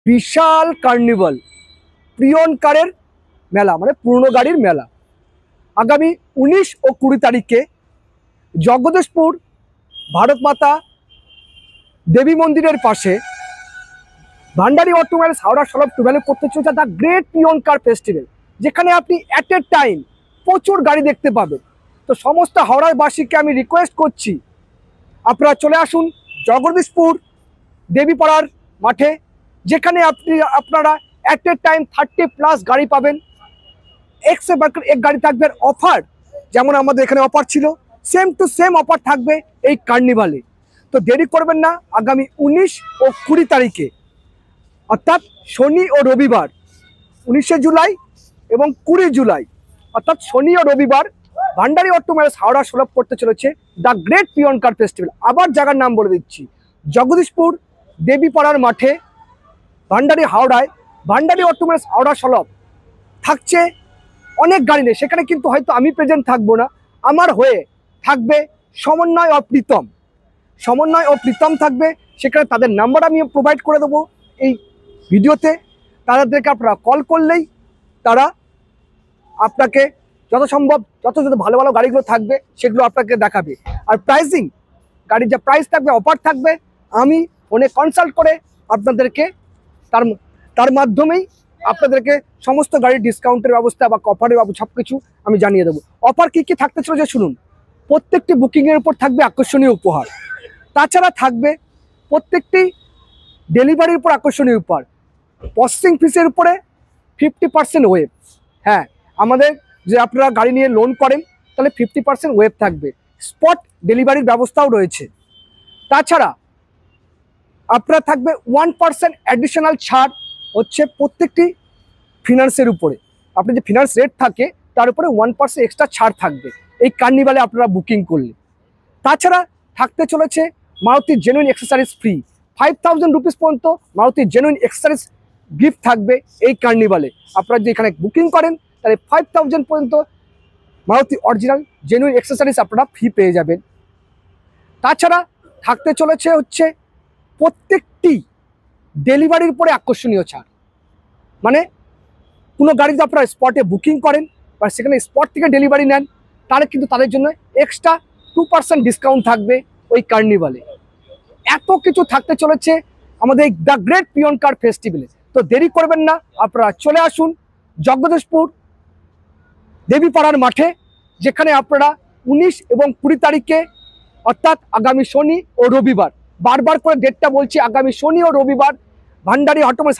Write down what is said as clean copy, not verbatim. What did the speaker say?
বিশাল carnival প্রিয়নকারের মেলা, মানে পুরনো গাড়ির মেলা। আগামী 19 ও 20 তারিখে জগদীশপুর ভারত মাতা দেবী মন্দিরের পাশে ভান্ডারি অটোমোবাইলস হাওড়া সরব টুভেলে করতে চলেছে দ্য গ্রেট প্রিয়নকার ফেস্টিভ্যাল, যেখানে আপনি অ্যাট এ টাইম প্রচুর গাড়ি দেখতে পাবেন। তো সমস্ত হাওড়াবাসীকে আমি রিকোয়েস্ট করছি, আপনারা চলে আসুন জগদীশপুর দেবীপাড়ার মাঠে, যেখানে আপনারা অ্যাট এ টাইম 30+ গাড়ি পাবেন। এক গাড়ি থাকবে অফার, যেমন আমাদের এখানে অফার ছিল, সেম টু সেম অফার থাকবে এই কার্নিভালে। তো দেরি করবেন না, আগামী 19 ও 20 তারিখে অর্থাৎ শনি ও রবিবার, 19শে জুলাই এবং 20 জুলাই অর্থাৎ শনি ও রবিবার ভান্ডারি অটোমোবাইলস হাওড়া সুলভ করতে চলেছে দ্য গ্রেট প্রিয়নকার ফেস্টিভ্যাল। আবার জায়গার নাম বলে দিচ্ছি, জগদীশপুর দেবীপাড়ার মাঠে ভান্ডারি হাওড়ায় ভান্ডারি অটোমোবাইলস হাওড়া সুলভ থাকছে। অনেক গাড়ি নেই সেখানে, কিন্তু হয়তো আমি প্রেজেন্ট থাকবো না, আমার হয়ে থাকবে সমন্বয় ও প্রীতম থাকবে। সেখানে তাদের নাম্বার আমি প্রোভাইড করে দেবো এই ভিডিওতে। তাদেরকে আপনারা কল করলেই তারা আপনাকে যত সম্ভব যত ভালো ভালো গাড়িগুলো থাকবে সেগুলো আপনাকে দেখাবে। আর প্রাইসিং, গাড়ির যা প্রাইস থাকবে, অফার থাকবে, আমি ফোনে কনসাল্ট করে আপনাদেরকে তার মাধ্যমেই আপনাদেরকে সমস্ত গাড়ির ডিসকাউন্টের ব্যবস্থা বা অফারের সব কিছু আমি জানিয়ে দেবো। অফার কী কী থাকতে চলেছে শুনুন। প্রত্যেকটি বুকিংয়ের উপর থাকবে আকর্ষণীয় উপহার। তাছাড়া থাকবে প্রত্যেকটি ডেলিভারির উপর আকর্ষণীয় উপহার। প্রসেসিং ফিসের উপরে 50% ওয়েব। হ্যাঁ, আমাদের যে আপনারা গাড়ি নিয়ে লোন করেন তাহলে 50% ওয়েব থাকবে। স্পট ডেলিভারির ব্যবস্থাও রয়েছে। তাছাড়া আপনার থাকবে 1% অ্যাডিশনাল ছাড় হচ্ছে প্রত্যেকটি ফিনান্সের উপরে। আপনি যে ফিনান্স রেট থাকে তার উপরে 1% এক্সট্রা ছাড় থাকবে এই কার্নিভালে আপনারা বুকিং করলে। তাছাড়া থাকতে চলেছে Maruti genuine accessories free. 5000 rupees পর্যন্ত মারুতি জেনুইন অ্যাক্সেসরিজ গিফট থাকবে এই কার্নিভালে। আপনারা যে এখানে বুকিং করেন তাহলে 5000 পর্যন্ত মারুতি অরিজিনাল জেনুইন অ্যাক্সেসরিজ আপনারা ফ্রি পেয়ে যাবেন। তাছাড়া থাকতে চলেছে হচ্ছে প্রত্যেকটি ডেলিভারির উপরে আকর্ষণীয় ছাড়। মানে কোনো গাড়ি যদি আপনারা স্পটে বুকিং করেন বা সেখানে স্পট থেকে ডেলিভারি নেন, তাহলে কিন্তু তাদের জন্য এক্সট্রা 2% ডিসকাউন্ট থাকবে ওই কার্নিভালে। এত কিছু থাকতে চলেছে আমাদের এই দ্য গ্রেট প্রিয়নকার ফেস্টিভ্যালে। তো দেরি করবেন না, আপনারা চলে আসুন জগদীশপুর দেবীপাড়ার মাঠে, যেখানে আপনারা 19 এবং 20 তারিখে অর্থাৎ আগামী শনি ও রবিবার, বারবার করে ডেটটা বলছি, আগামী শনি ও রবিবার ভান্ডারি অটোমোবাইলস